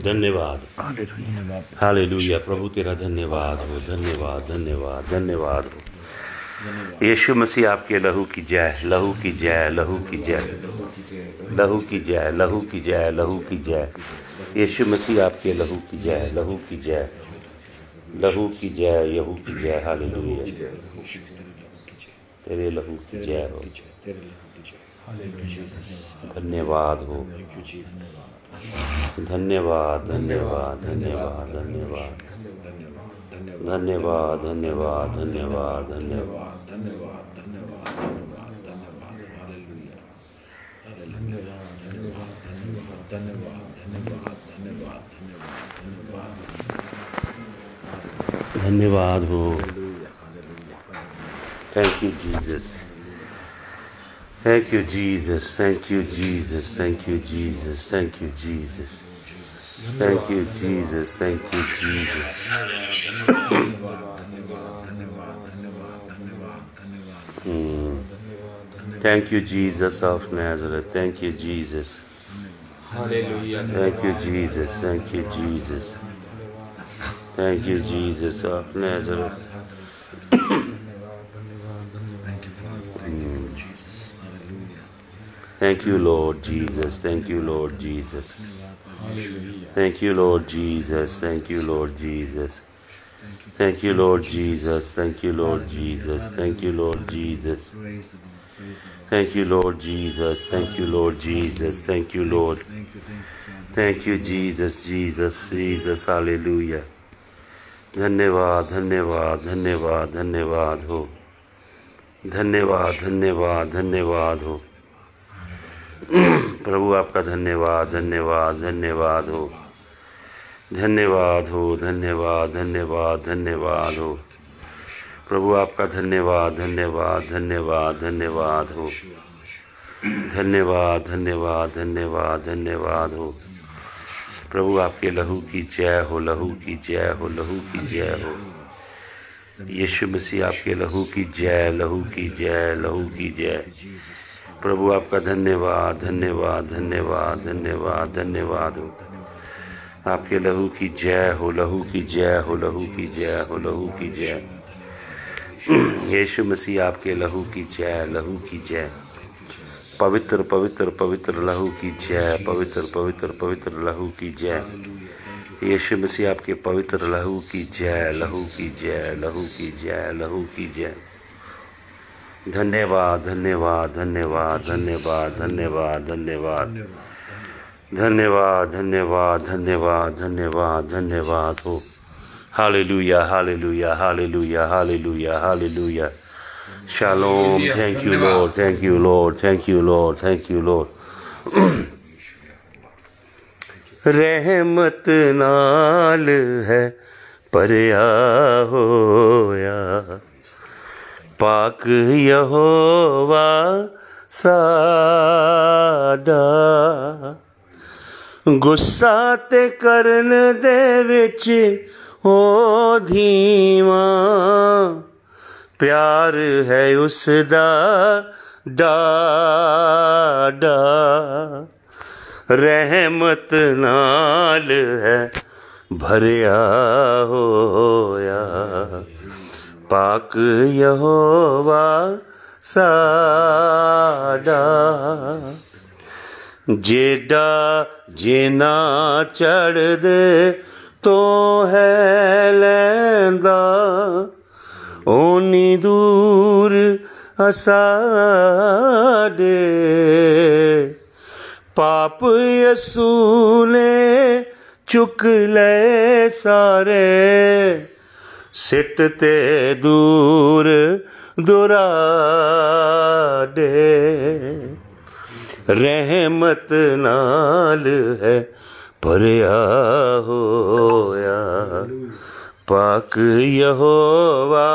धन्यवाद, हालेलुया। प्रभु तेरा धन्यवाद हो, धन्यवाद धन्यवाद धन्यवाद हो। यीशु मसीह आपके लहू की जय, लहू की जय, लहू की जय, लहू की जय, लहू की जय, लहू की जय। यीशु मसीह आपके लहू की जय, लहू की जय, लहू की जय, लहू की जय। हालेलुया, तेरे लहू की जय हो, धन्यवाद हो, धन्यवाद धन्यवाद धन्यवाद धन्यवाद धन्यवाद धन्यवाद धन्यवाद धन्यवाद हो। Thank you Jesus, thank you Jesus, thank you Jesus, thank you Jesus, thank you Jesus, thank you Jesus, thank you Jesus। Thank you Jesus of Nazareth, thank you Jesus, thank you Jesus, thank you Jesus, thank you Jesus of Nazareth। Thank you Lord Jesus, thank you Lord Jesus, thank you Lord Jesus, thank you Lord Jesus, thank you Lord Jesus, thank you Lord Jesus, thank you Lord Jesus, thank you Lord Jesus, thank you Lord Jesus, thank you Lord, thank you Jesus, Jesus, Jesus, hallelujah। धन्यवाद धन्यवाद धन्यवाद धन्यवाद हो, धन्यवाद धन्यवाद धन्यवाद हो प्रभु, आपका धन्यवाद धन्यवाद धन्यवाद हो, धन्यवाद हो, धन्यवाद धन्यवाद धन्यवाद हो प्रभु, आपका धन्यवाद धन्यवाद धन्यवाद धन्यवाद हो, धन्यवाद धन्यवाद धन्यवाद धन्यवाद हो प्रभु, आपके लहू की जय हो, लहू की जय हो, लहू की जय हो। यीशु मसीह आपके लहू की जय, लहू की जय, लहू की जय प्रभु, आपका धन्यवाद धन्यवाद धन्यवाद धन्यवाद धन्यवाद हो। आपके लहू की जय हो, लहू की जय हो, लहू की जय हो, लहू की जय। यीशु मसीह आपके लहू की जय, लहू की जय, पवित्र पवित्र पवित्र लहू की जय, पवित्र पवित्र पवित्र लहू की जय। यीशु मसीह आपके पवित्र लहू की जय, लहू की जय, लहू की जय, लहू की जय। धन्यवाद धन्यवाद धन्यवाद धन्यवाद धन्यवाद धन्यवाद धन्यवाद धन्यवाद धन्यवाद धन्यवाद धन्यवाद हो। Hallelujah hallelujah hallelujah hallelujah hallelujah. Shalom, thank you Lord, thank you Lord, thank you Lord, thank you Lord. रहमत नाल है परया होया, पाक यहोवा साडा, गुस्सा ते करन दे विच ओ धीमा, प्यार है उसदा डाडा। रहमत नाल है भरिया होया, पाक यहोवा साडा, जेडा जेना चढ़ दे तो है लैंदा, ओनी दूर असाडे, पाप यसू ने चुक ले सारे, सिट ते दूर दुराडे। रहमत नाल है भरिया होया, पाक यहोवा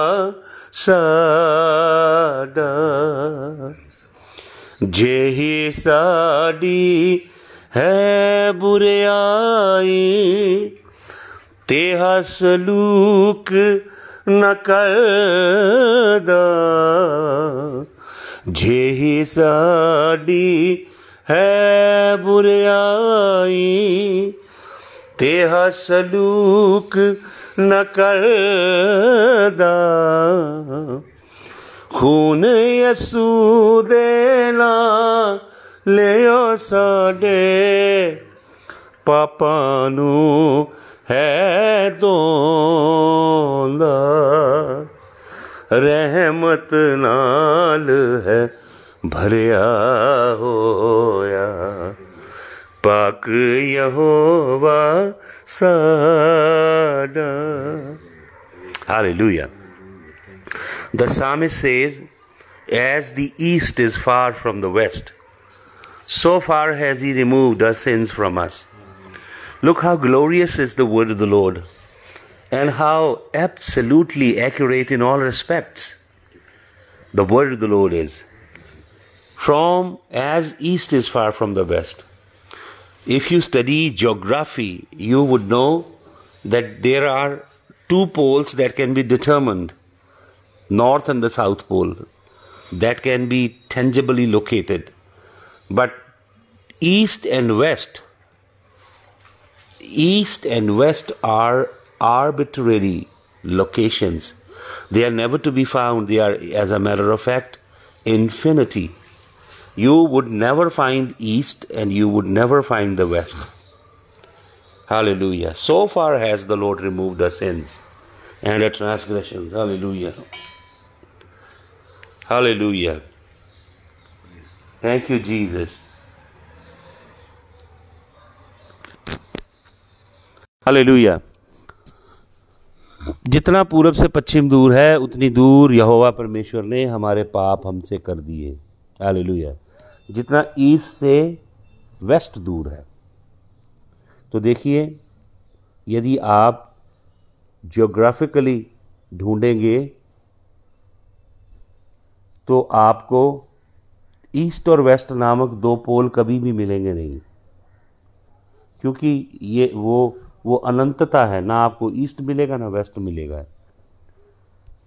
साडा, जेही साडी है बुराई, तेहा सलूक न करदा, जेही साडी है बुराई, तेह सलूक न करदा, खून यसू दे नाल लियो साडे पापां नू है धोंदा, रहमत नाल है भरिया होया पाक यहोवा साडा। Hallelujah. The psalmist says, as the east is far from the west, so far has he removed our sins from us. Look how glorious is the word of the Lord, and how absolutely accurate in all respects the word of the Lord is. From as east is far from the west. If you study geography, you would know that there are two poles that can be determined, north and the south pole, that can be tangibly located. But east and west are arbitrary locations. They are never to be found. They are, as a matter of fact, infinity. You would never find east and you would never find the west. Hallelujah. So far has the Lord removed our sins and our transgressions. Hallelujah. Hallelujah. Thank you, Jesus. Hallelujah. जितना पूरब से पश्चिम दूर है, उतनी दूर यहोवा परमेश्वर ने हमारे पाप हमसे कर दिए। हालेलुया। जितना ईस्ट से वेस्ट दूर है। तो देखिए, यदि आप ज्योग्राफिकली ढूंढेंगे तो आपको ईस्ट और वेस्ट नामक दो पोल कभी भी मिलेंगे नहीं, क्योंकि ये वो अनंतता है। ना आपको ईस्ट मिलेगा ना वेस्ट मिलेगा।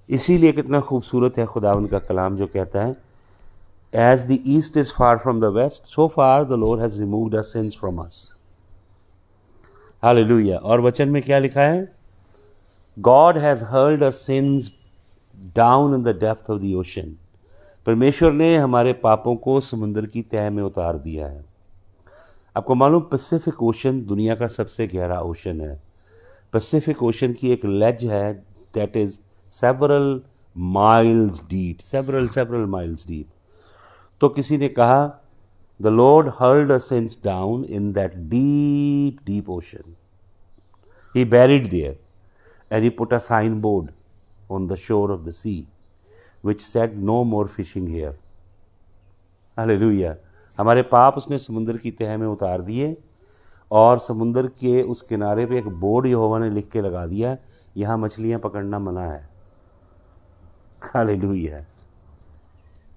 इसीलिए कितना खूबसूरत है खुदावंद का कलाम जो कहता है, as the east is far from the west, so far the lord has removed our sins from us. Hallelujah. और वचन में क्या लिखा है? God has hurled our sins down in the depth of the ocean. परमेश्वर ने हमारे पापों को समुद्र की तह में उतार दिया है। आपको मालूम, पैसिफिक ओशन दुनिया का सबसे गहरा ओशन है। पैसिफिक ओशन की एक लेज है that is several miles deep, several miles deep. तो किसी ने कहा, the lord hurled us sins down in that deep deep ocean, he buried there and he put a sign board on the shore of the sea which said no more fishing here. Hallelujah. हमारे पाप उसने समुद्र की तह में उतार दिए और समुद्र के उस किनारे पे एक बोर्ड यहोवा ने लिख के लगा दिया, यहाँ मछलियाँ पकड़ना मना है। Hallelujah.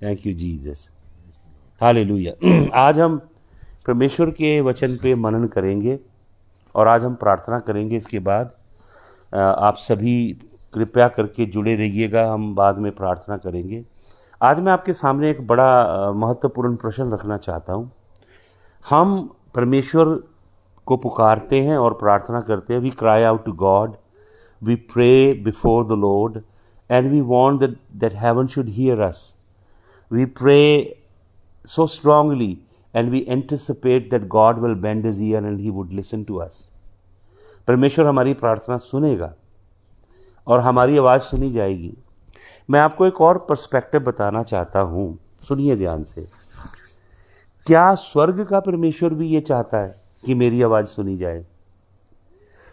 Thank you Jesus. Hallelujah. आज हम परमेश्वर के वचन पे मनन करेंगे और आज हम प्रार्थना करेंगे। इसके बाद आप सभी कृपया करके जुड़े रहिएगा, हम बाद में प्रार्थना करेंगे। आज मैं आपके सामने एक बड़ा महत्वपूर्ण प्रश्न रखना चाहता हूँ। हम परमेश्वर को पुकारते हैं और प्रार्थना करते हैं। We cry out to God, we pray before the lord and we want that heaven should hear us. We pray so strongly and we anticipate that God will bend his ear and he would listen to us. परमेश्वर हमारी प्रार्थना सुनेगा और हमारी आवाज़ सुनी जाएगी। मैं आपको एक और पर्सपेक्टिव बताना चाहता हूँ, सुनिए ध्यान से। क्या स्वर्ग का परमेश्वर भी ये चाहता है कि मेरी आवाज़ सुनी जाए?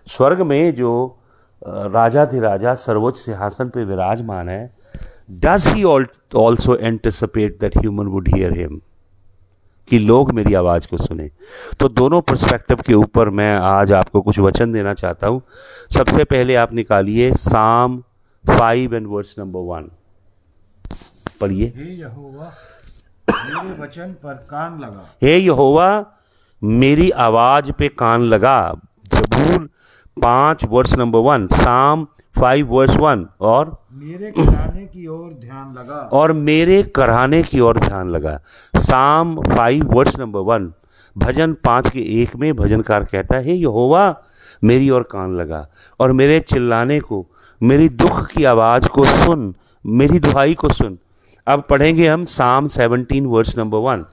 स्वर्ग में जो राजाधिराजा सर्वोच्च सिंहासन पे विराजमान है, does he also anticipate that human would hear him, कि लोग मेरी आवाज़ को सुने? तो दोनों पर्सपेक्टिव के ऊपर मैं आज आपको कुछ वचन देना चाहता हूँ। सबसे पहले आप निकालिए साम 5 एंड वर्स नंबर 1 पढ़िए। हे यहोवा मेरे वचन पर कान लगा। हे यहोवा मेरी आवाज पे कान लगा। जबूर 5 वर्स नंबर 1, साम 5 वर्स 1। और मेरे कराने की ओर ध्यान लगा। और मेरे कराने की ओर ध्यान लगा। साम 5 वर्स नंबर 1। भजन 5:1 में भजनकार कहता है, हे यहोवा मेरी ओर कान लगा और मेरे चिल्लाने को, मेरी दुख की आवाज़ को सुन, मेरी दुहाई को सुन। अब पढ़ेंगे हम साम 17 वर्स नंबर 1,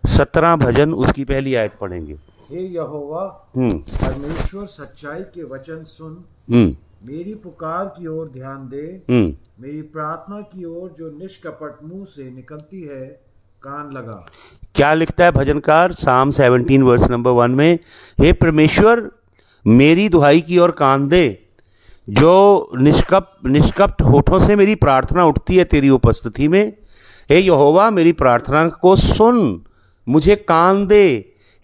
17 भजन उसकी पहली आयत पढ़ेंगे। हे यहोवा परमेश्वर सच्चाई के वचन सुन, मेरी पुकार की ओर ध्यान दे, मेरी प्रार्थना की ओर जो निष्कपट मुंह से निकलती है कान लगा। क्या लिखता है भजनकार साम 17 वर्स नंबर 1 में? हे परमेश्वर मेरी दुहाई की ओर कान दे, जो निष्कपट होठों से मेरी प्रार्थना उठती है तेरी उपस्थिति में। हे यहोवा मेरी प्रार्थना को सुन, मुझे कान दे।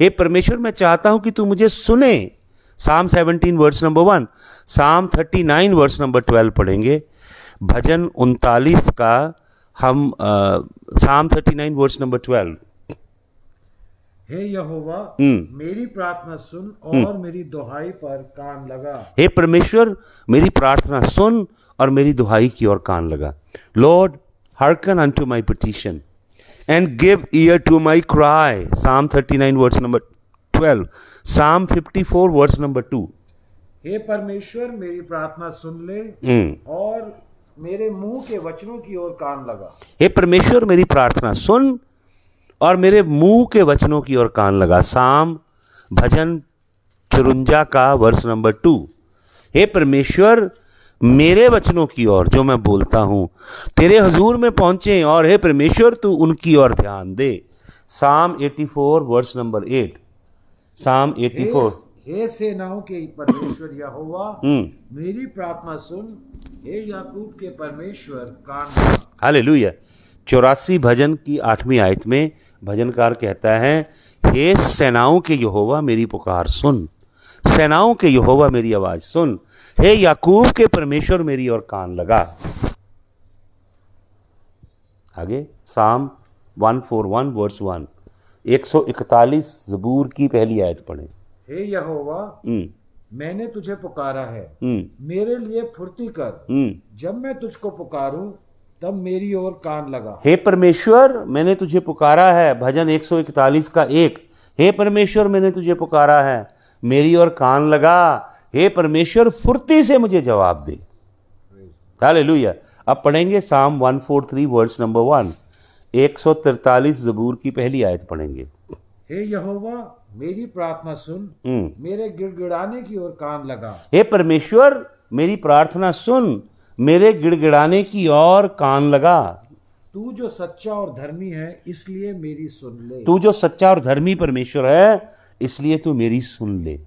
हे परमेश्वर मैं चाहता हूं कि तू मुझे सुने। साम 17 वर्स नंबर 1। साम 39 वर्स नंबर 12 पढ़ेंगे। भजन 39 का हम साम 39 वर्स नंबर 12। हे यहोवा मेरी प्रार्थना सुन और मेरी दुहाई पर कान लगा। हे परमेश्वर मेरी प्रार्थना सुन और मेरी दुहाई की ओर कान लगा। Lord hearken unto my petition and give ear to my cry. Psalm 39 verse number 12. Psalm 54 verse number 2. हे परमेश्वर मेरी प्रार्थना सुन ले और मेरे मुंह के वचनों की ओर कान लगा। हे परमेश्वर मेरी प्रार्थना सुन और मेरे मुंह के वचनों की ओर कान लगा। साम भजन 54 का वर्स नंबर 2। हे परमेश्वर मेरे वचनों की ओर जो मैं बोलता हूं तेरे हुजूर में पहुंचे, और हे परमेश्वर तू उनकी ओर ध्यान दे। साम 84 वर्स नंबर 8। साम 84। हे सेनाओं के परमेश्वर यहोवा मेरी प्रार्थना सुन, हे याकूब के परमेश्वर कान लगा। हालेलुया। 84 भजन की 8वीं आयत में भजनकार कहता है, हे सेनाओं के यहोवा मेरी पुकार सुन, सेनाओं के यहोवा मेरी आवाज सुन, हे याकूब के परमेश्वर मेरी ओर कान लगा। आगे साम 141 वर्स 1। 141 ज़बूर की पहली आयत पढ़े। हे यहोवा मैंने तुझे पुकारा है, मेरे लिए फुर्ती कर, जब मैं तुझको पुकारूं तब मेरी ओर कान लगा। हे परमेश्वर मैंने तुझे पुकारा है। भजन 141 का 1। हे परमेश्वर मैंने तुझे पुकारा है, मेरी ओर कान लगा। हे परमेश्वर फुर्ती से मुझे जवाब दे। हालेलुया। अब पढ़ेंगे साम 143 वर्स नंबर 1। 143 ज़बूर की पहली आयत पढ़ेंगे। हे यहोवा मेरी प्रार्थना सुन, मेरे गिड़गिड़ाने की ओर कान लगा। हे परमेश्वर मेरी प्रार्थना सुन, मेरे गिड़गिड़ाने की ओर कान लगा। तू जो सच्चा और धर्मी है इसलिए मेरी सुन ले। तू जो सच्चा और धर्मी परमेश्वर है इसलिए तू मेरी सुन ले।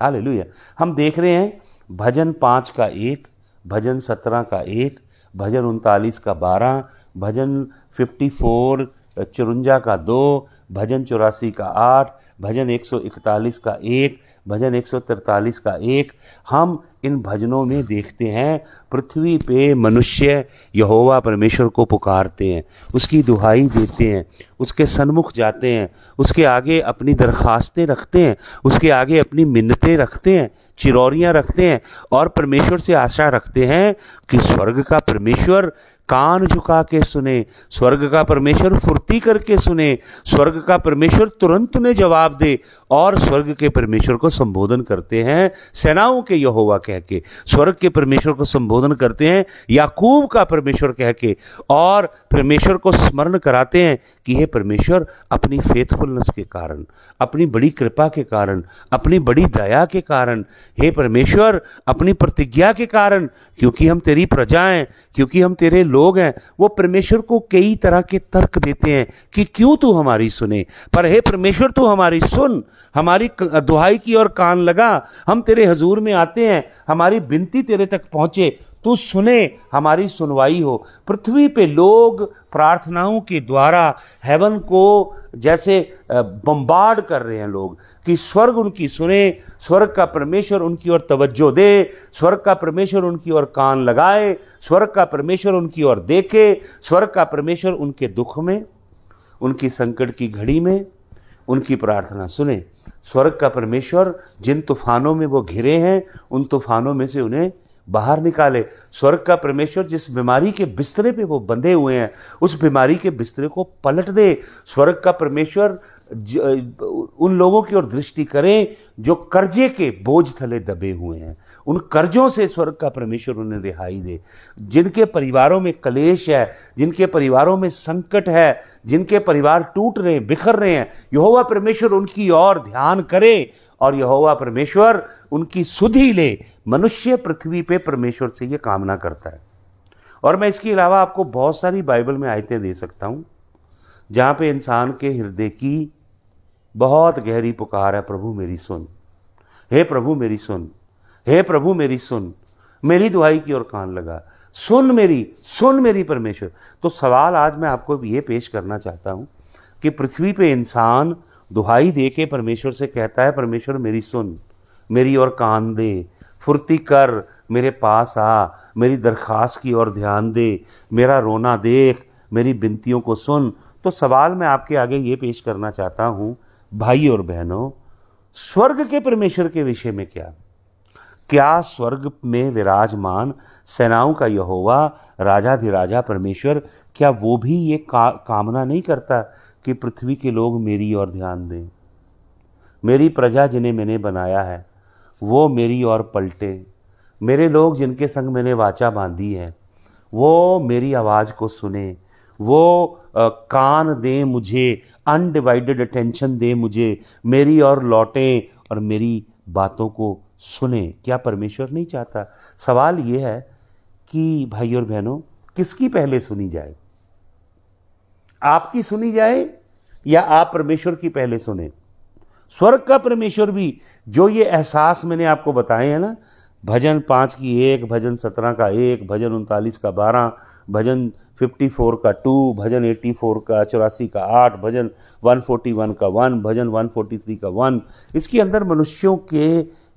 हालेलुया। हम देख रहे हैं भजन 5 का 1, भजन 17 का 1, भजन 39 का 12, भजन 54 54 का 2, भजन 84 का 8, भजन 141 का 1, भजन 143 का 1। हम इन भजनों में देखते हैं पृथ्वी पे मनुष्य यहोवा परमेश्वर को पुकारते हैं, उसकी दुहाई देते हैं, उसके सन्मुख जाते हैं, उसके आगे अपनी दरखास्तें रखते हैं, उसके आगे अपनी मिन्नतें रखते हैं, चिरौरियां रखते हैं और परमेश्वर से आशा रखते हैं कि स्वर्ग का परमेश्वर कान झुका के सुने, स्वर्ग का परमेश्वर फुर्ती करके सुने, स्वर्ग का परमेश्वर तुरंत उन्हें जवाब दे। और स्वर्ग के परमेश्वर को संबोधन करते हैं सेनाओं के यहोवा कह के, स्वर्ग के परमेश्वर को संबोधन करते हैं याकूब का परमेश्वर कह के, और परमेश्वर को स्मरण कराते हैं कि हे परमेश्वर अपनी फेथफुलनेस के कारण, अपनी बड़ी कृपा के कारण, अपनी बड़ी दया के कारण, हे परमेश्वर अपनी प्रतिज्ञा के कारण, क्योंकि हम तेरी प्रजा हैं, क्योंकि हम तेरे लोग हैं, वो परमेश्वर को कई तरह के तर्क देते हैं कि क्यों तू हमारी सुने। पर हे परमेश्वर तू हमारी सुन, हमारी दुहाई की ओर कान लगा। हम तेरे हजूर में आते हैं, हमारी विनती तेरे तक पहुंचे, तू सुने, हमारी सुनवाई हो। पृथ्वी पे लोग प्रार्थनाओं के द्वारा हेवन को जैसे बम्बार्ड कर रहे हैं लोग कि स्वर्ग उनकी सुने, स्वर्ग का परमेश्वर उनकी ओर तवज्जो दे, स्वर्ग का परमेश्वर उनकी ओर कान लगाए, स्वर्ग का परमेश्वर उनकी ओर देखे, स्वर्ग का परमेश्वर उनके दुख में, उनकी संकट की घड़ी में उनकी प्रार्थना सुने। स्वर्ग का परमेश्वर जिन तूफानों में वो घिरे हैं उन तूफानों में से उन्हें बाहर निकाले। स्वर्ग का परमेश्वर जिस बीमारी के बिस्तरे पे वो बंधे हुए हैं उस बीमारी के बिस्तरे को पलट दे। स्वर्ग का परमेश्वर उन लोगों की ओर दृष्टि करें जो कर्जे के बोझ थले दबे हुए हैं। उन कर्जों से स्वर्ग का परमेश्वर उन्हें रिहाई दे। जिनके परिवारों में कलेश है, जिनके परिवारों में संकट है, जिनके परिवार टूट रहे हैं, बिखर रहे हैं, यहोवा परमेश्वर उनकी ओर ध्यान करे और यहोवा परमेश्वर उनकी सुधि ले। मनुष्य पृथ्वी पे परमेश्वर से ये कामना करता है। और मैं इसके अलावा आपको बहुत सारी बाइबल में आयतें दे सकता हूं जहां पे इंसान के हृदय की बहुत गहरी पुकार है, प्रभु मेरी सुन, हे प्रभु मेरी सुन, हे प्रभु मेरी सुन, मेरी दुआई की ओर कान लगा, सुन मेरी परमेश्वर। तो सवाल आज मैं आपको ये पेश करना चाहता हूं कि पृथ्वी पे इंसान दुहाई दे के परमेश्वर से कहता है, परमेश्वर मेरी सुन, मेरी ओर कान दे, फुर्ती कर, मेरे पास आ, मेरी दरखास्त की ओर ध्यान दे, मेरा रोना देख, मेरी विनतियों को सुन। तो सवाल मैं आपके आगे ये पेश करना चाहता हूं, भाई और बहनों, स्वर्ग के परमेश्वर के विषय में क्या स्वर्ग में विराजमान सेनाओं का यहोवा राजाधिराजा परमेश्वर, क्या वो भी ये कामना नहीं करता कि पृथ्वी के लोग मेरी ओर ध्यान दें, मेरी प्रजा जिन्हें मैंने बनाया है वो मेरी ओर पलटे, मेरे लोग जिनके संग मैंने वाचा बांधी है वो मेरी आवाज़ को सुने, वो कान दें मुझे, अनडिवाइडेड अटेंशन दें मुझे, मेरी ओर लौटें और मेरी बातों को सुने। क्या परमेश्वर नहीं चाहता? सवाल ये है कि भाई और बहनों, किसकी पहले सुनी जाए? आपकी सुनी जाए या आप परमेश्वर की पहले सुने? स्वर्ग का परमेश्वर भी जो ये एहसास मैंने आपको बताए हैं ना, भजन 5 की 1, भजन 17 का 1, भजन 39 का 12, भजन 54 का 2, भजन 84 का 84 का 8, भजन 141 का 1, भजन 143 का 1, इसके अंदर मनुष्यों के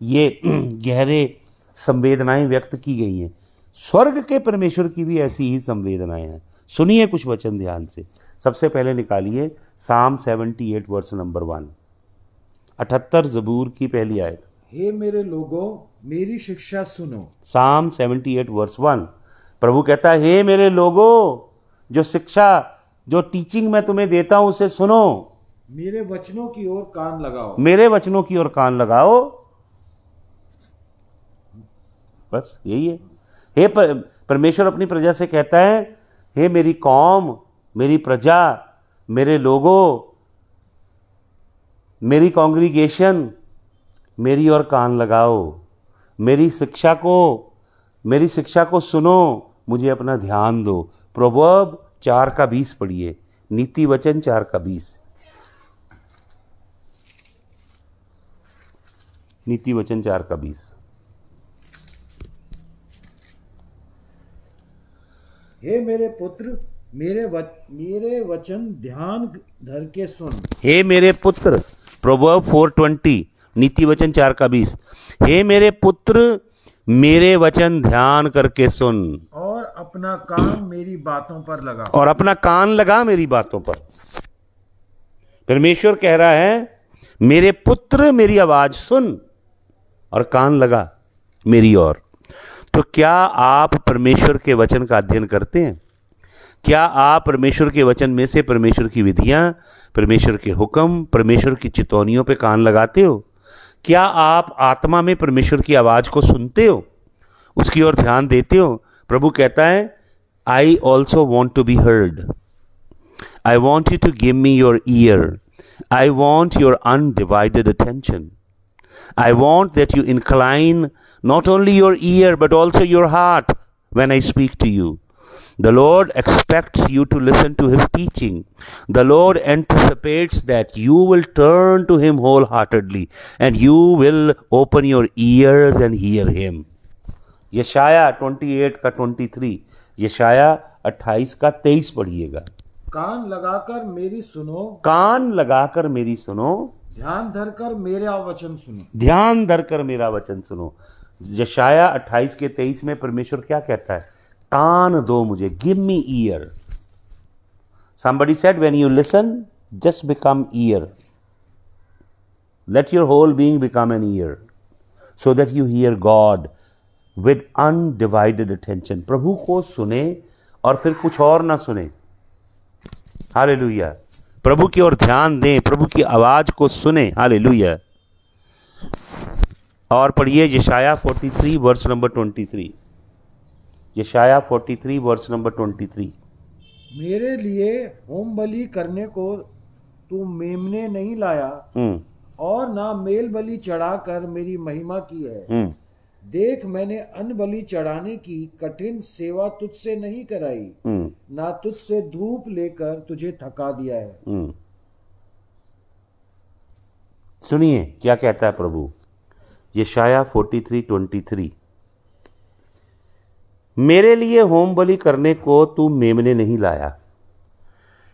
ये गहरे संवेदनाएं व्यक्त की गई हैं। स्वर्ग के परमेश्वर की भी ऐसी ही संवेदनाएं हैं। सुनिए कुछ वचन ध्यान से। सबसे पहले निकालिए साम 78 वर्स नंबर 1, 78 जबूर की पहली आयत। हे मेरे लोगों, मेरी शिक्षा सुनो। साम 78 वर्स 1, प्रभु कहता है, हे मेरे लोगों, जो शिक्षा, जो टीचिंग मैं तुम्हें देता हूं उसे सुनो, मेरे वचनों की ओर कान लगाओ, मेरे वचनों की ओर कान लगाओ। बस यही है। हे परमेश्वर अपनी प्रजा से कहता है, हे मेरी कौम, मेरी प्रजा, मेरे लोगों, मेरी कांग्रीगेशन, मेरी ओर कान लगाओ, मेरी शिक्षा को सुनो, मुझे अपना ध्यान दो। प्रोवर्ब 4 का 20 पढ़िए, नीति वचन 4 का 20, नीति वचन 4 का 20। हे मेरे पुत्र, मेरे वचन ध्यान धर के सुन। हे मेरे पुत्र, प्रोवर्ब 4:20, नीति वचन 4 का 20। हे मेरे पुत्र, मेरे वचन ध्यान करके सुन और अपना कान मेरी बातों पर लगा। और अपना कान लगा मेरी बातों पर। परमेश्वर कह रहा है, मेरे पुत्र मेरी आवाज सुन और कान लगा मेरी ओर। तो क्या आप परमेश्वर के वचन का अध्ययन करते हैं? क्या आप परमेश्वर के वचन में से परमेश्वर की विधियां, परमेश्वर के हुक्म, परमेश्वर की चितौनियों पे कान लगाते हो? क्या आप आत्मा में परमेश्वर की आवाज को सुनते हो, उसकी ओर ध्यान देते हो? प्रभु कहता है, I also want to be heard, I want you to give me your ear, I want your undivided attention, I want that you incline not only your ear but also your heart when I speak to you. The Lord expects you to listen to His teaching. The Lord anticipates that you will turn to Him wholeheartedly and you will open your ears and hear Him. यशाया 28 का 23, यशाया 28 का 23 पढ़िएगा। कान लगाकर मेरी सुनो, कान लगाकर मेरी सुनो, ध्यान धरकर मेरा वचन सुनो, ध्यान धरकर मेरा वचन सुनो। यशाया 28 के 23 में परमेश्वर क्या कहता है? कान दो मुझे, give me year. Somebody said, when you listen, just become ear. Let your whole being become an ear, so that you hear God with undivided attention. प्रभु को सुने और फिर कुछ और ना सुने। हालेलुया। प्रभु की ओर ध्यान दें, प्रभु की आवाज को सुने। हालेलुया। और पढ़िए यशाया 43 वर्स नंबर 23। यशाया 43 वर्स नंबर 23। मेरे लिए होम बलि करने को तू मेमने नहीं लाया और ना मेल बलि चढ़ाकर मेरी महिमा की है। देख, मैंने अन्न बलि चढ़ाने की कठिन सेवा तुझसे नहीं कराई, ना तुझसे धूप लेकर तुझे थका दिया है। सुनिए क्या कहता है प्रभु। यशाया 43:23, मेरे लिए होम बलि करने को तू मेमने नहीं लाया।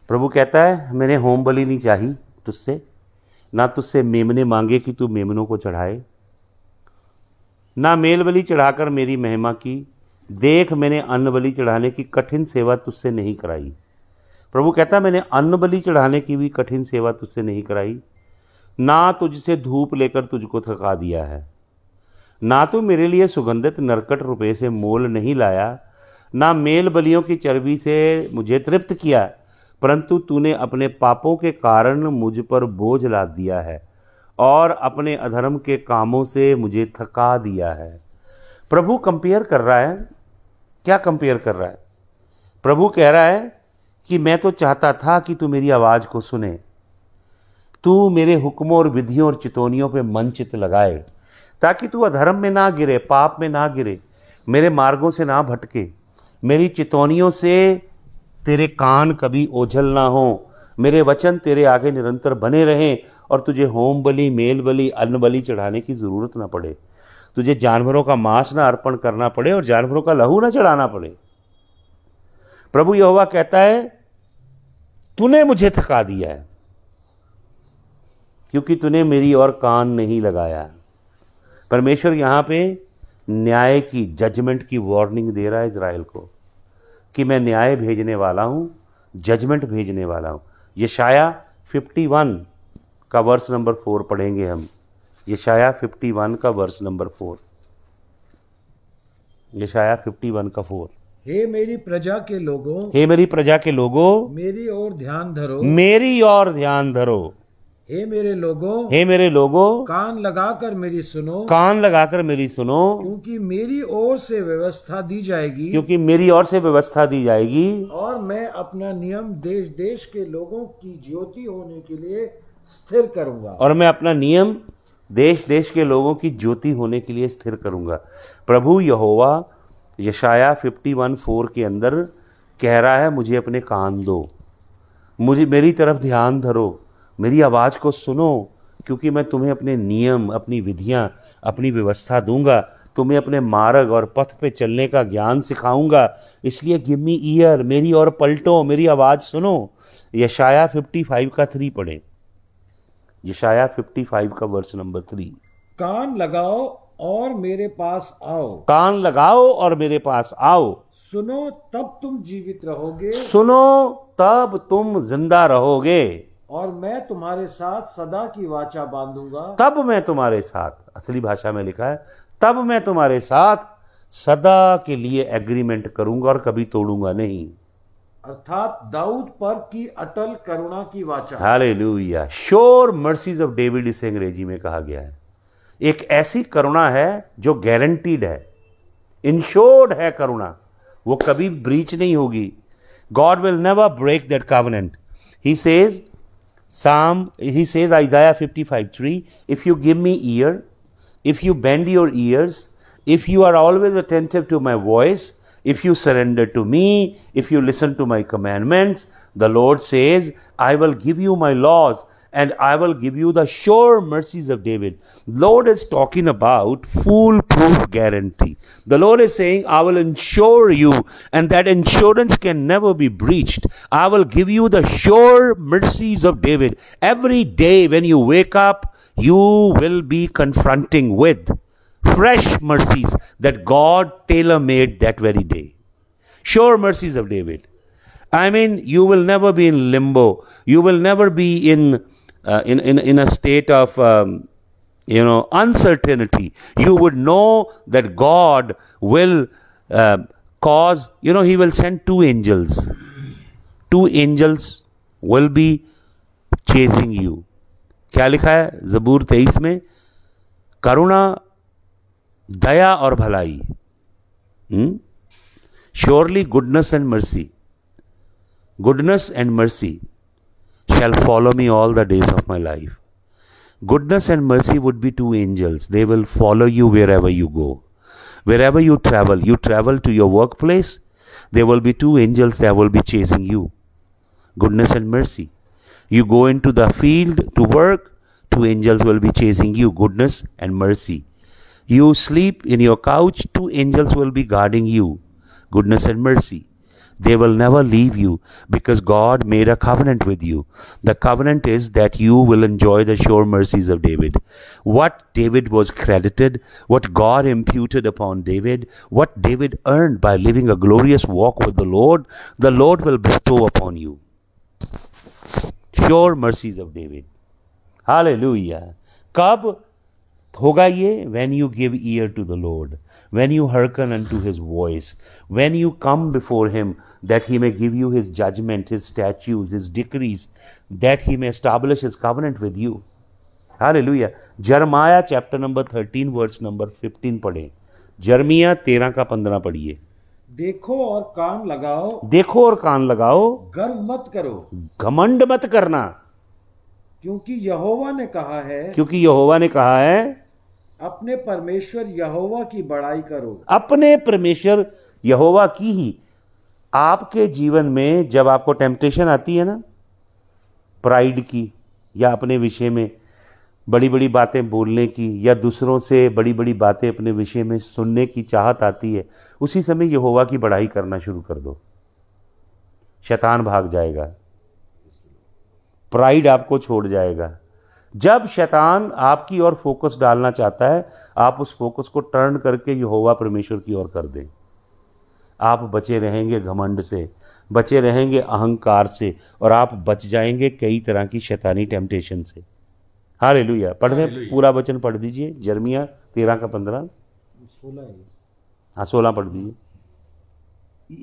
प्रभु कहता है मैंने होम बलि नहीं चाहिए तुझसे, ना तुझसे मेमने मांगे कि तू मेमनों को चढ़ाए, ना मेल बलि चढ़ाकर मेरी महिमा की। देख, मैंने अन्न बलि चढ़ाने की कठिन सेवा तुझसे नहीं कराई। प्रभु कहता है मैंने अन्न बलि चढ़ाने की भी कठिन सेवा तुझसे नहीं कराई, ना तुझसे धूप लेकर तुझको थका दिया है, ना तू मेरे लिए सुगंधित नरकट रुपये से मोल नहीं लाया, ना मेल बलियों की चर्बी से मुझे तृप्त किया, परंतु तूने अपने पापों के कारण मुझ पर बोझ लाद दिया है और अपने अधर्म के कामों से मुझे थका दिया है। प्रभु कंपेयर कर रहा है। क्या कंपेयर कर रहा है? प्रभु कह रहा है कि मैं तो चाहता था कि तू मेरी आवाज़ को सुने, तू मेरे हुक्मों और विधियों और चितौनियों पे मन चित लगाए, ताकि तू अधर्म में ना गिरे, पाप में ना गिरे, मेरे मार्गों से ना भटके, मेरी चितौनियों से तेरे कान कभी ओझल ना हो, मेरे वचन तेरे आगे निरंतर बने रहें और तुझे होम बलि, मेल बलि, अन्न बलि चढ़ाने की ज़रूरत ना पड़े, तुझे जानवरों का मांस ना अर्पण करना पड़े और जानवरों का लहू ना चढ़ाना पड़े। प्रभु यहोवा कहता है तूने मुझे थका दिया है क्योंकि तूने मेरी ओर कान नहीं लगाया। परमेश्वर यहां पे न्याय की, जजमेंट की वार्निंग दे रहा है इजराइल को कि मैं न्याय भेजने वाला हूं, जजमेंट भेजने वाला हूं। यशाया 51 का वर्स नंबर 4 पढ़ेंगे हम। यशाया 51 का वर्स नंबर 4। यशाया 51 का 4। हे मेरी प्रजा के लोगों, हे मेरी प्रजा के लोगों, मेरी ओर ध्यान धरो, मेरी ओर ध्यान धरो। हे मेरे लोगों, हे मेरे लोगों, कान लगाकर मेरी सुनो, कान लगाकर मेरी सुनो, क्योंकि मेरी ओर से व्यवस्था दी जाएगी, क्योंकि मेरी ओर से व्यवस्था दी जाएगी, और मैं अपना नियम देश देश के लोगों की ज्योति होने के लिए स्थिर करूंगा। और मैं अपना नियम देश देश के लोगों की ज्योति होने के लिए स्थिर करूंगा। प्रभु यहोवा यशाया 51:4 के अंदर कह रहा है मुझे अपने कान दो, मुझे मेरी तरफ ध्यान धरो, मेरी आवाज़ को सुनो, क्योंकि मैं तुम्हें अपने नियम, अपनी विधियां, अपनी व्यवस्था दूंगा, तुम्हें अपने मार्ग और पथ पे चलने का ज्ञान सिखाऊंगा। इसलिए गिव मी ईयर, मेरी ओर पलटो, मेरी आवाज़ सुनो। यशाया 55 का 3 पढ़े। यशाया 55 का वर्स नंबर 3। कान लगाओ और मेरे पास आओ, कान लगाओ और मेरे पास आओ, सुनो तब तुम जीवित रहोगे, सुनो तब तुम जिंदा रहोगे, और मैं तुम्हारे साथ सदा की वाचा बांधूंगा। तब मैं तुम्हारे साथ, असली भाषा में लिखा है तब मैं तुम्हारे साथ सदा के लिए एग्रीमेंट करूंगा और कभी तोड़ूंगा नहीं। अर्थात दाऊद पर की अटल करुणा की वाचा। Hallelujah. Sure mercies of David इसे अंग्रेजी में कहा गया है। एक ऐसी करुणा है जो गारंटीड है, इंश्योर्ड है करुणा, वो कभी ब्रीच नहीं होगी। God will never break that covenant. He says Isaiah 55:3, if you give me ear, if you bend your ears, if you are always attentive to my voice, if you surrender to me, if you listen to my commandments, the Lord says, I will give you my laws and I will give you the sure mercies of David. Lord is talking about foolproof guarantee. The Lord is saying, I will ensure you, and that insurance can never be breached. I will give you the sure mercies of David. Every day when you wake up, you will be confronting with fresh mercies that God tailor-made that very day. Sure mercies of David. I mean, you will never be in limbo. You will never be in a state of uncertainty. You would know that God will cause, He will send two angels. Two angels will be chasing you. क्या लिखा है ज़बूर 23 में? करुणा, दया और भलाई, surely goodness and mercy, goodness and mercy shall follow me all the days of my life. Goodness and mercy would be two angels. They will follow you wherever you go. Wherever you travel to your workplace, there will be two angels that will be chasing you. Goodness and mercy. You go into the field to work, two angels will be chasing you. Goodness and mercy. You sleep in your couch, two angels will be guarding you. Goodness and mercy. They will never leave you because God made a covenant with you. The covenant is that you will enjoy the sure mercies of David. What David was credited, what God imputed upon David, what David earned by living a glorious walk with the Lord will bestow upon you. Sure mercies of David. Hallelujah. कब होगा ये? When you give ear to the Lord. When you hearken unto his voice, when you come before him, that he may give you his judgment, his statutes, his decrees, that he may establish his covenant with you. Hallelujah. Jeremiah chapter number 13 verse number 15 पढ़े। जर्मिया 13 का 15 पढ़िए। देखो और कान लगाओ, देखो और कान लगाओ, गर्व मत करो, घमंड मत करना, क्योंकि यहोवा ने कहा है, क्योंकि यहोवा ने कहा है, अपने परमेश्वर यहोवा की बड़ाई करो। अपने परमेश्वर यहोवा की ही। आपके जीवन में जब आपको टेम्पटेशन आती है ना, प्राइड की, या अपने विषय में बड़ी बड़ी बातें बोलने की, या दूसरों से बड़ी बड़ी बातें अपने विषय में सुनने की चाहत आती है, उसी समय यहोवा की बड़ाई करना शुरू कर दो, शैतान भाग जाएगा, प्राइड आपको छोड़ जाएगा। जब शैतान आपकी ओर फोकस डालना चाहता है, आप उस फोकस को टर्न करके यहोवा परमेश्वर की ओर कर दें। आप बचे रहेंगे घमंड से, बचे रहेंगे अहंकार से, और आप बच जाएंगे कई तरह की शैतानी टेम्पटेशन से। हालेलुया। पढ़ रहे, पूरा वचन पढ़ दीजिए। जर्मिया 13 का 15, 16 पढ़ दीजिए।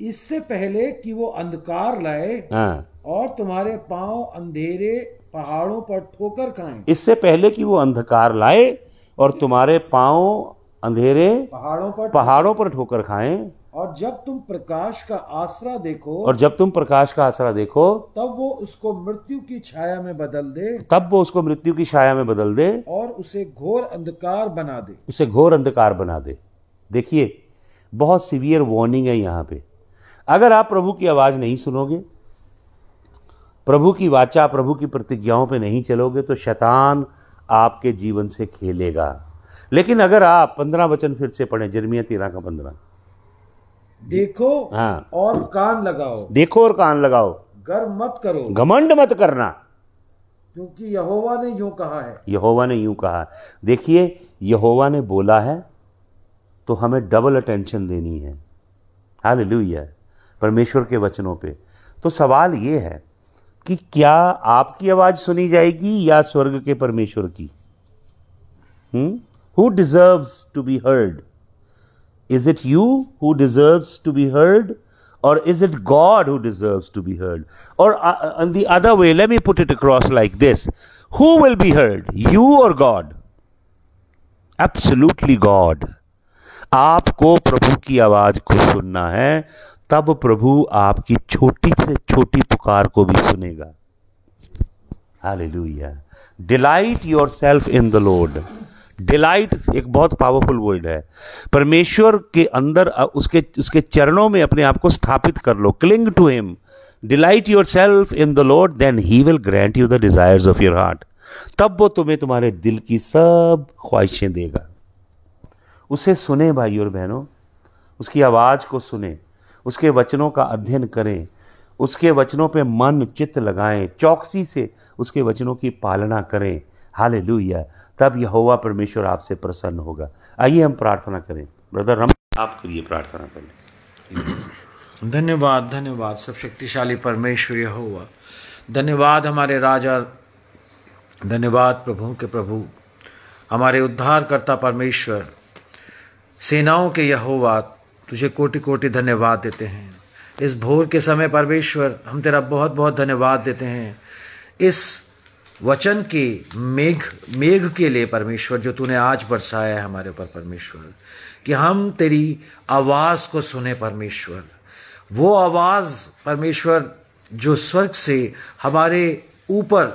इससे पहले कि वो अंधकार लाए, हाँ, और तुम्हारे पांव अंधेरे पहाड़ों पर ठोकर खाएं। इससे पहले कि वो अंधकार लाए और तुम्हारे पांव अंधेरे पहाड़ों पर ठोकर खाएं। और जब तुम प्रकाश का आसरा देखो, और जब तुम प्रकाश का आसरा देखो, तब वो उसको मृत्यु की छाया में बदल दे, तब वो उसको मृत्यु की छाया में बदल दे, और उसे घोर अंधकार बना दे, उसे घोर अंधकार बना दे। देखिए, बहुत सीवियर वार्निंग है यहाँ पे। अगर आप प्रभु की आवाज नहीं सुनोगे, प्रभु की वाचा, प्रभु की प्रतिज्ञाओं पे नहीं चलोगे, तो शैतान आपके जीवन से खेलेगा। लेकिन अगर आप 15 वचन फिर से पढ़ें, जर्मिया 13 का 15। देखो, हाँ, और कान लगाओ, देखो और कान लगाओ, गर्व मत करो, घमंड मत करना, क्योंकि यहोवा ने यूं कहा है। यहोवा ने यूं कहा। देखिए, यहोवा ने बोला है तो हमें डबल अटेंशन देनी है। हालेलुया। परमेश्वर के वचनों पे। तो सवाल ये है कि क्या आपकी आवाज सुनी जाएगी या स्वर्ग के परमेश्वर की? Who deserves to be heard? Is it you who deserves to be heard, or is it God who deserves to be heard? Or on the other way, let me put it across like this: who will be heard, you or God? Absolutely God. आपको प्रभु की आवाज को सुनना है, तब प्रभु आपकी छोटी से छोटी पुकार को भी सुनेगा। Hallelujah. Delight yourself in the Lord. Delight एक बहुत पावरफुल वर्ड है। परमेश्वर के अंदर उसके चरणों में अपने आप को स्थापित कर लो। Cling to him. Delight yourself in the Lord, then he will grant you the desires of your heart. तब वो तुम्हें तुम्हारे दिल की सब ख्वाहिशें देगा। उसे सुने भाई और बहनों, उसकी आवाज को सुने, उसके वचनों का अध्ययन करें, उसके वचनों पे मन चित्त लगाएं, चौकसी से उसके वचनों की पालना करें। हालेलुया। तब यहोवा परमेश्वर आपसे प्रसन्न होगा। आइए हम प्रार्थना करें। ब्रदर रम, आप करिए प्रार्थना करें। धन्यवाद, धन्यवाद सब शक्तिशाली परमेश्वर यहोवा। धन्यवाद हमारे राजा, धन्यवाद प्रभु के प्रभु, हमारे उद्धारकर्ता परमेश्वर, सेनाओं के यहोवा। तुझे कोटि कोटि धन्यवाद देते हैं। इस भोर के समय परमेश्वर हम तेरा बहुत बहुत धन्यवाद देते हैं। इस वचन के मेघ के लिए परमेश्वर जो तूने आज बरसाया है हमारे ऊपर परमेश्वर, कि हम तेरी आवाज़ को सुने परमेश्वर। वो आवाज़ परमेश्वर जो स्वर्ग से हमारे ऊपर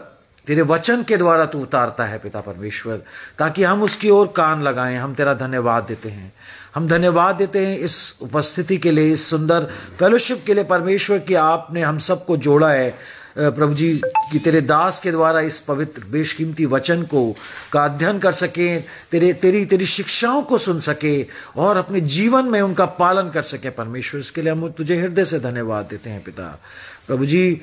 तेरे वचन के द्वारा तू उतारता है पिता परमेश्वर, ताकि हम उसकी ओर कान लगाएं। हम तेरा धन्यवाद देते हैं, हम धन्यवाद देते हैं इस उपस्थिति के लिए, इस सुंदर फेलोशिप के लिए परमेश्वर, कि आपने हम सबको जोड़ा है प्रभु जी, कि तेरे दास के द्वारा इस पवित्र बेशकीमती वचन को का अध्ययन कर सकें, तेरी शिक्षाओं को सुन सके और अपने जीवन में उनका पालन कर सके परमेश्वर। इसके लिए हम तुझे हृदय से धन्यवाद देते हैं पिता। प्रभु जी,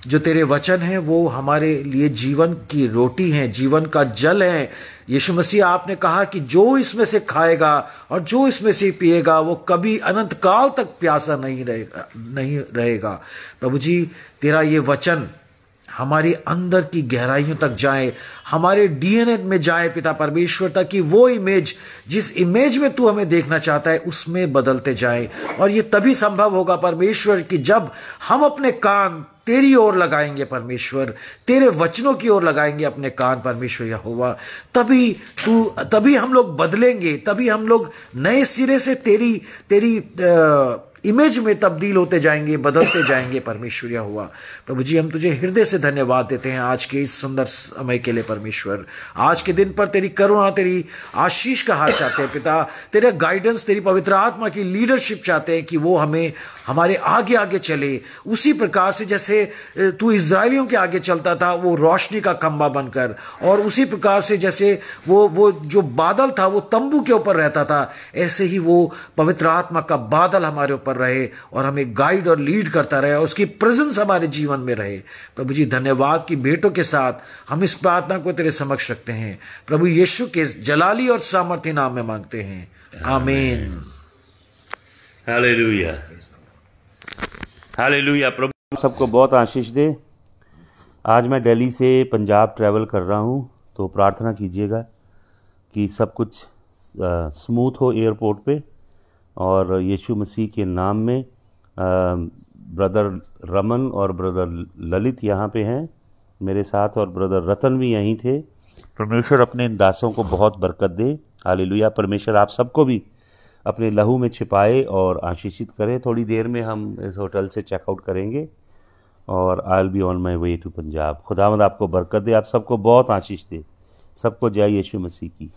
जो तेरे वचन हैं वो हमारे लिए जीवन की रोटी हैं, जीवन का जल है। यीशु मसीह, आपने कहा कि जो इसमें से खाएगा और जो इसमें से पिएगा वो कभी अनंत काल तक प्यासा नहीं रहेगा। प्रभु जी, तेरा ये वचन हमारे अंदर की गहराइयों तक जाए, हमारे डीएनए में जाए पिता परमेश्वर, ताकि वो इमेज, जिस इमेज में तू हमें देखना चाहता है उसमें बदलते जाए। और ये तभी संभव होगा परमेश्वर कि जब हम अपने कान तेरी ओर लगाएंगे परमेश्वर, तेरे वचनों की ओर लगाएंगे अपने कान परमेश्वर यहोवा, तभी हम लोग बदलेंगे, तभी हम लोग नए सिरे से तेरी इमेज में तब्दील होते जाएंगे, बदलते जाएंगे परमेश्वर यहोवा। प्रभु जी, हम तुझे हृदय से धन्यवाद देते हैं आज के इस सुंदर समय के लिए परमेश्वर। आज के दिन पर तेरी करुणा, तेरी आशीष का हाथ चाहते हैं पिता, तेरे गाइडेंस, तेरी पवित्र आत्मा की लीडरशिप चाहते हैं कि वो हमें हमारे आगे आगे चले, उसी प्रकार से जैसे तू इज़राइलियों के आगे चलता था वो रोशनी का खंबा बनकर, और उसी प्रकार से जैसे वो जो बादल था वो तंबू के ऊपर रहता था, ऐसे ही वो पवित्र आत्मा का बादल हमारे ऊपर रहे और हमें गाइड और लीड करता रहे और उसकी प्रेजेंस हमारे जीवन में रहे। प्रभु जी, धन्यवाद की भेंटों के साथ हम इस प्रार्थना को तेरे समक्ष रखते हैं, प्रभु यीशु के जलाली और सामर्थ्य नाम में मांगते हैं, आमीन। Hallelujah, hallelujah. प्रभु सबको बहुत आशीष दे। आज मैं दिल्ली से पंजाब ट्रैवल कर रहा हूँ, तो प्रार्थना कीजिएगा कि सब कुछ स्मूथ हो एयरपोर्ट पे, और यीशु मसीह के नाम में ब्रदर रमन और ब्रदर ललित यहाँ पे हैं मेरे साथ, और ब्रदर रतन भी यहीं थे। परमेश्वर अपने इन दासों को बहुत बरकत दे। हालेलुया। परमेश्वर आप सबको भी अपने लहू में छिपाए और आशीषित करे। थोड़ी देर में हम इस होटल से चेकआउट करेंगे और I will be on my way to Punjab. खुदावंद आपको बरकत दे, आप सबको बहुत आशीष दे। सबको जय यीशु मसीह की।